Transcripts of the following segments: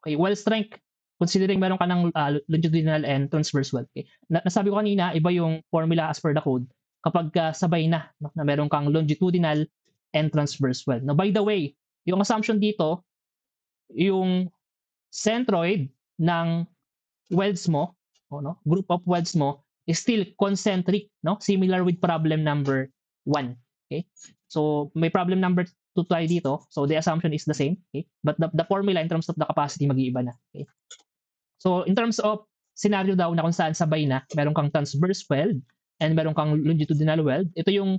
Okay, well strength, considering meron ka ng longitudinal and transverse weld. Okay. Nasabi ko kanina, iba yung formula as per the code kapag sabay na, no, na meron kang longitudinal and transverse weld. Now, by the way, yung assumption dito, yung centroid ng welds mo, o, no, group of welds mo, is still concentric, no? Similar with problem number 1. Okay? So, may problem number 2 tayo dito. So, the assumption is the same. Okay? But the formula in terms of the capacity, mag-iiba na. Okay? So, in terms of scenario daw na kung saan sabay na, meron kang transverse weld and meron kang longitudinal weld, ito yung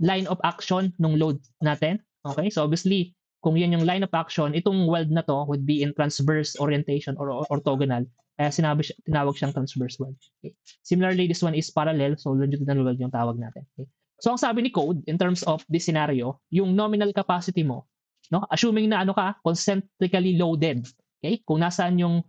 line of action ng load natin. Okay? So, obviously, kung yan yung line of action, itong weld na to would be in transverse orientation or orthogonal. Kaya tinawag siyang transverse weld. Okay? Similarly, this one is parallel, so longitudinal weld yung tawag natin. Okay? So, ang sabi ni code, in terms of this scenario, yung nominal capacity mo, no, assuming na ano ka, concentrically loaded. Okay? Kung nasaan yung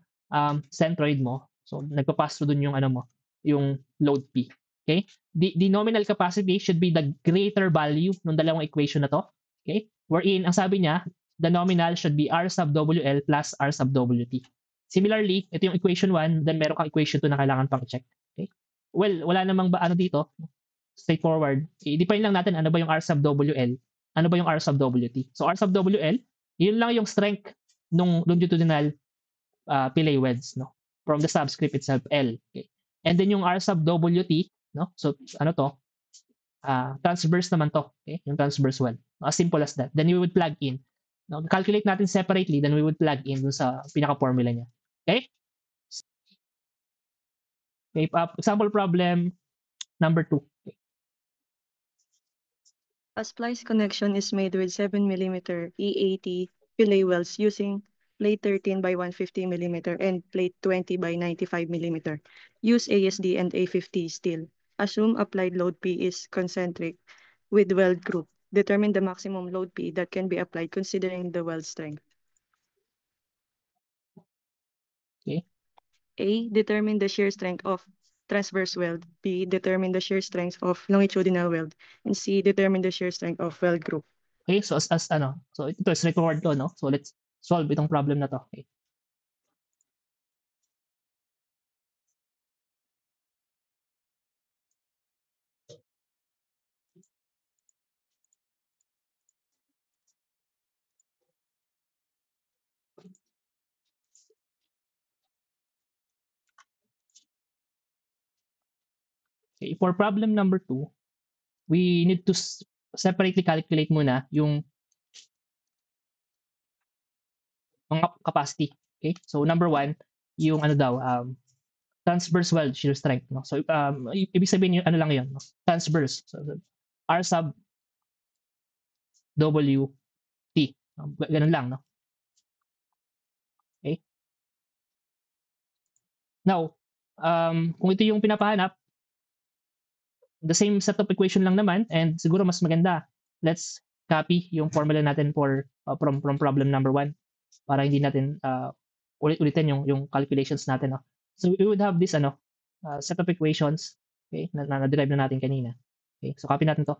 centroid mo, so nagpa-pass through dun yung ano mo, yung load P. Okay? The nominal capacity should be the greater value ng dalawang equation na to. Okay? Wherein, ang sabi niya, the nominal should be R sub WL plus R sub WT. Similarly, ito yung equation 1, then meron kang equation 2 na kailangan pang check. Okay? Well, wala namang ano dito, straightforward. I-define lang natin ano ba yung R sub WL, ano ba yung R sub WT. So, R sub WL, yun lang yung strength nung longitudinal Pillay welds, no? From the subscript itself, L. Okay? And then yung R sub WT, no? So, ano to? Transverse naman to. Okay? Yung transverse weld. As simple as that. Then we would plug in. No? Calculate natin separately, then we would plug in dun sa pinaka-formula niya. Okay? Okay, example problem number 2. Okay. A splice connection is made with 7 mm E80 fillet welds using plate 13 by 150 mm and plate 20 by 95 mm. Use ASD and A50 steel. Assume applied load P is concentric with weld group. Determine the maximum load P that can be applied considering the weld strength. Okay. A. Determine the shear strength of transverse weld. B. Determine the shear strength of longitudinal weld. And C. Determine the shear strength of weld group. Okay, so as ano, so ito is record to, no? So let's solve itong problem na to. Okay. Okay, for problem number 2, we need to separately calculate muna yung mga capacity. Okay? So number 1, yung ano daw, transverse weld shear strength, no? So ibig sabihin yung ano lang 'yon, no? Transverse. So, R sub W T. Ganun lang, no? Okay? Now, kung ito yung pinapahanap, the same set of equation lang naman, and siguro mas maganda, let's copy yung formula natin for from problem number 1 para hindi natin ulit-ulitin yung calculations natin, no? So we would have this ano, set of equations, okay, na derive na natin kanina. Okay? So copy natin 'to.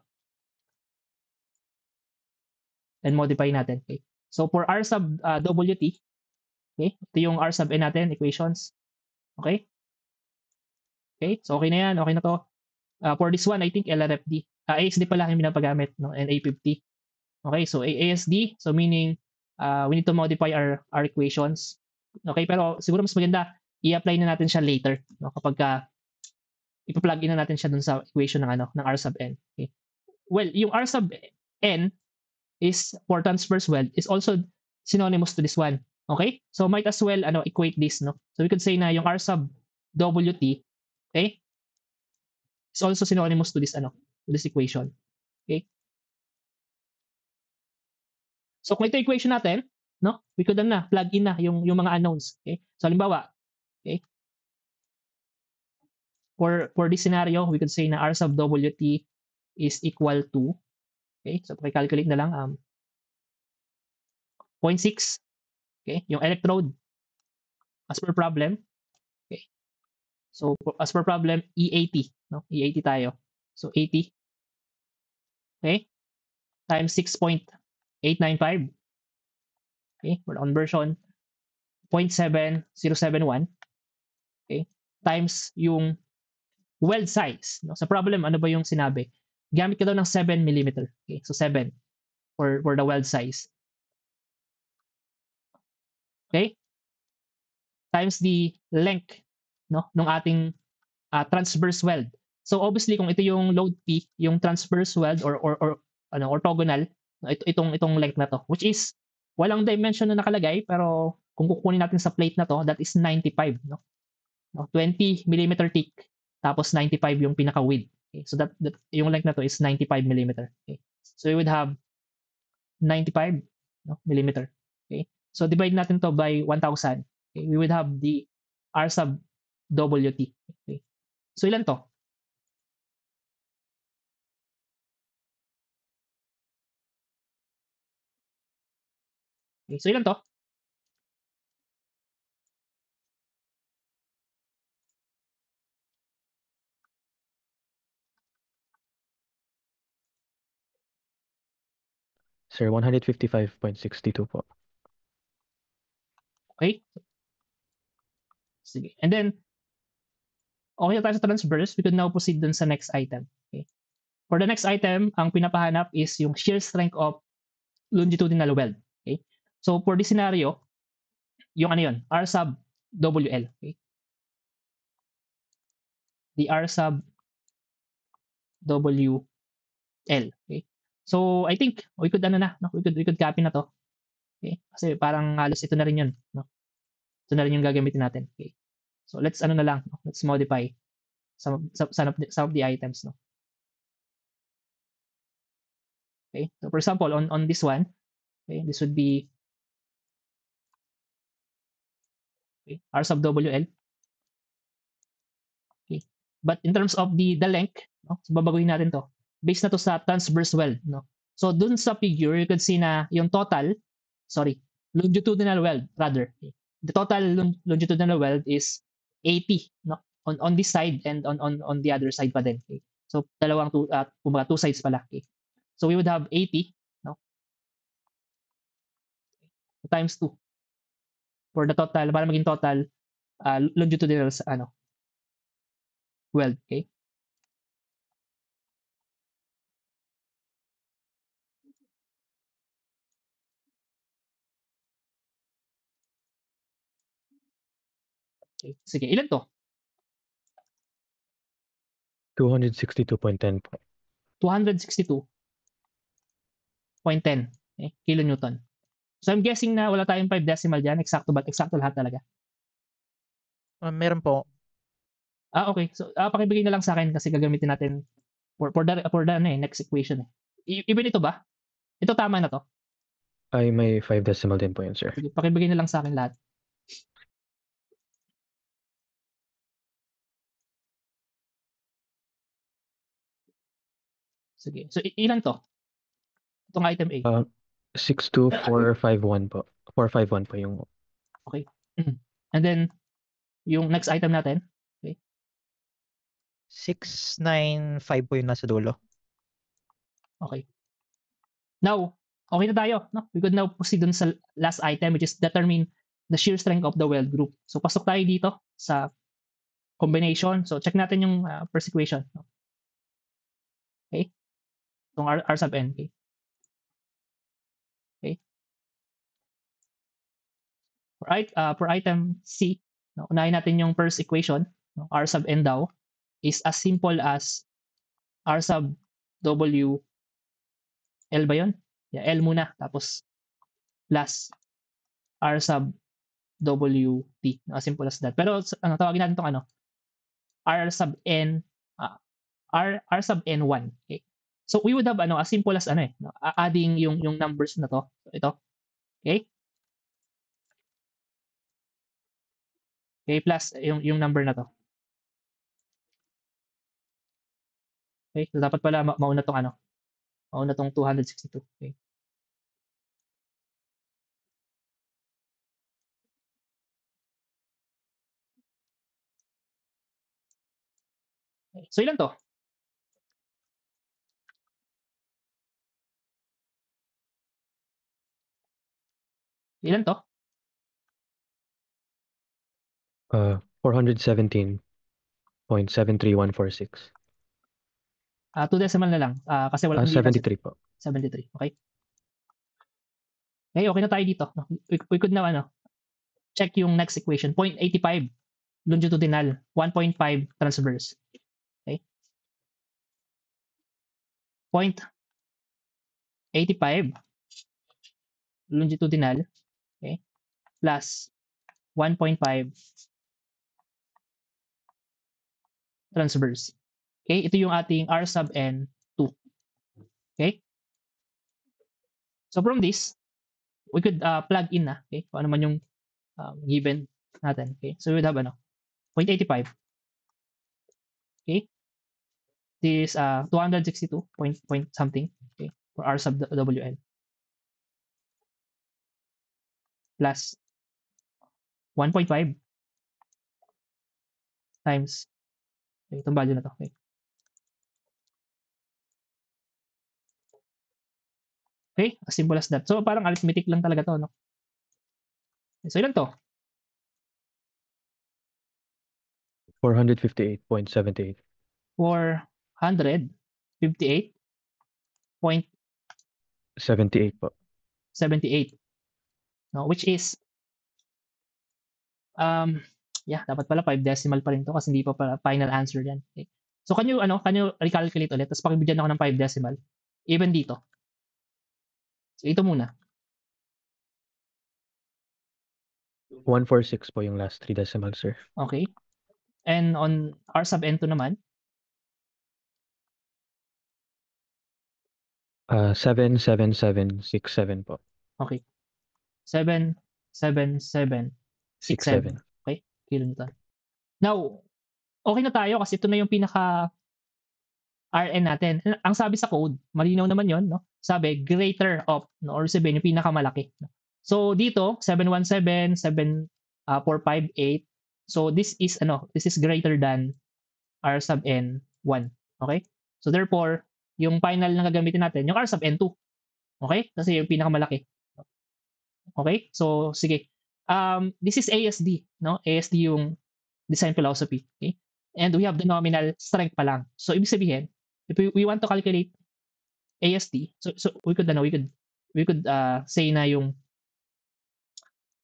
And modify natin. Okay? So for R sub WT, okay, ito yung R sub N natin, equations. Okay? Okay, so okay na yan, okay na to. For this one, I think LRFD. ASD pala yung pinapagamit, no? And A50. Okay, so ASD, so meaning we need to modify our equations. Okay, pero siguro mas maganda, i-apply na natin siya later, no? Kapag ipa-plug in na natin siya dun sa equation ng ano, ng R sub N. Okay? Well, yung R sub N is for transverse weld is also synonymous to this one. Okay? So might as well equate this, no? So we could say na yung R sub WT, okay? Is also synonymous to this to this equation. Okay? So kung ito equation natin, no? We could plug in na yung mga unknowns, okay? So halimbawa, okay? For this scenario, we could say na R sub WT is equal to, okay? So paki-calculate na lang 0.6, okay? Yung electrode as per problem. Okay? So as per problem, E80, no? E80 tayo. So 80, okay? Times 6.895. Okay? For the conversion, 0.7071, okay, times yung weld size. No? Sa problem, ano ba yung sinabi? Gamit ka daw ng 7 millimeter. Okay? So 7 for the weld size. Okay? Times the length, no, ng ating transverse weld. So obviously kung ito yung load P, yung transverse weld or ano orthogonal, itong length na to, which is walang dimension na nakalagay, pero kung kukunin natin sa plate na to, that is 95, no? No, 20 millimeter thick, tapos 95 yung pinaka width. Okay? So that yung length na to is 95 millimeter. Okay? So we would have 95, no, millimeter. Okay? So divide natin to by 1,000. Okay? We would have the R sub WT. Okay? So ilan to? Okay? So ilan to? Sir, 155.62 po. Okay? Sige. And then, okay na tayo sa transverse, we could now proceed dun sa next item. Okay? For the next item, ang pinapahanap is yung shear strength of longitudinal weld. Okay? So for this scenario, yung ano yun, R sub WL. Okay? The R sub WL. Okay? So I think we could ano na, no? we could copy na to. Okay? Kasi parang halos ito na rin yun, no? Ito na rin yung gagamitin natin. Okay? So let's ano na lang, no? Let's modify some of the items, no? Okay? So for example, on this one, okay, this would be okay, R sub WL. Okay. But in terms of the length, no? So babaguhin natin to. Based na to sa transverse weld, no? So dun sa figure, you could see na yung total, sorry, longitudinal weld rather. Okay. The total longitudinal weld is 80, no? On this side and on the other side pa din. Okay. So dalawang two sides pala. Okay. So we would have 80, no? Times 2 for the total para maging total longitudinal ano weld. Okay. Okay. Sige, ilan to? 262.10 po. 262.10 okay, kilonewton. So I'm guessing na wala tayong 5 decimal diyan, eksakto ba? Eksakto lahat talaga. Meron po. Okay. So pakibigay na lang sa akin kasi gagamitin natin for the next equation. Even ito ba? Ito tama na to. Ay, may 5 decimal din po yun, sir. Sige, pakibigay na lang sa akin lahat. Sige. So ilan to? Itong item A. 62451 po. 451 po yung Okay. And then yung next item natin, 695 po yung nasa dulo. okay. Now, okay na tayo, no? We could now proceed dun sa last item which is determine the shear strength of the weld group. So pasok tayo dito sa combination. So check natin yung first equation. No? Okay? Itong R sub n. Okay? Okay? For item C, no, unahin natin yung first equation. No? R sub n daw is as simple as R sub W L ba yun? Yeah, L muna. Tapos plus R sub WT. No, as simple as that. Pero ano, tawagin natin itong ano, R sub n R sub n1. Okay. So we would have ano as simple as ano eh, no? Adding yung numbers na to. Ito. Okay? Okay, plus yung number na to. Okay? So dapat pala mauna tong ano. Mauna tong 262. Okay. Okay. So ilan to? Ilan to? 417.73146. 2 decimal na lang. Kasi wala hindi 73 po. 73. Okay. Okay na tayo dito. No? We could now check yung next equation. 0.85 longitudinal, 1.5 transverse. Okay. 0.85 longitudinal, okay, plus 1.5 transverse. Okay, ito yung ating R sub n 2. Okay? So from this, we could plug in na, okay? Kung ano man yung given natin, okay? So we would have 0.85. Okay? This 262 point something, okay? For R sub wn. Plus 1.5 times, okay, itong value na to, okay? Okay, as simple as that. So parang arithmetic lang talaga to, no? So ilan to? 458.78. 458.78 78 po. no, which is dapat pala 5 decimal pa rin to kasi hindi pa pala final answer yan. Okay. So can you recalculate ulit tapos pakibigyan ako ng 5 decimal even dito. So ito muna. 146 po yung last 3 decimal, sir. Okay. And on R sub n2 naman, 77767 po. okay. 77767. 67. Okay? Kilonewton. Now, okay na tayo kasi ito na yung pinaka RN natin. Ang sabi sa code, malinaw naman yon, no? Sabi greater of, no, or sabihin yung pinakamalaki. No? So dito 717.7458. So this is greater than R sub n 1. Okay? So therefore, yung final na gagamitin natin, yung R sub n 2. Okay? Kasi yung pinakamalaki. Okay? So sige. This is ASD, no? ASD yung design philosophy, okay? And we have the nominal strength pa lang. So ibig sabihin, if we want to calculate ASD, so we could say na yung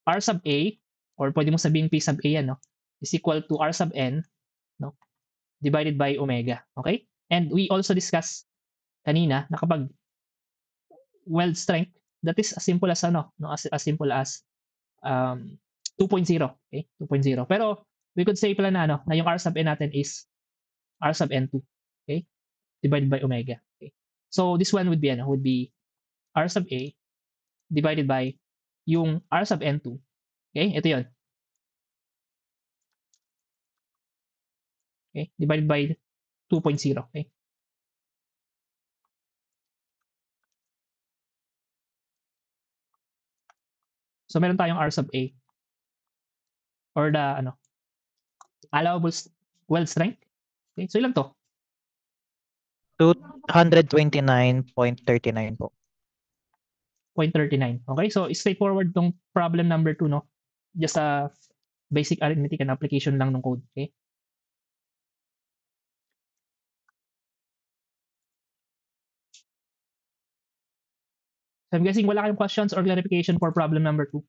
R sub A, or pwede mo sabihin P sub A yan, no, is equal to R sub n, no, divided by omega. Okay? And we also discussed kanina na kapag weld strength, that is as simple as as simple as 2.0, okay? 2.0. Pero we could say pala na yung R sub n natin is R sub n2, okay? Divided by omega. Okay? So this one would be R sub A divided by yung R sub n2. Okay? Ito 'yon. Okay? Divided by 2.0, okay? So meron tayong R sub A or the allowable weld strength. Okay? So ilan to? 229.39 po. 0.39. Okay? So straightforward tong problem number 2, no? Just a basic arithmetic and application lang ng code, okay? So I'm guessing wala kayong questions or clarification for problem number 2.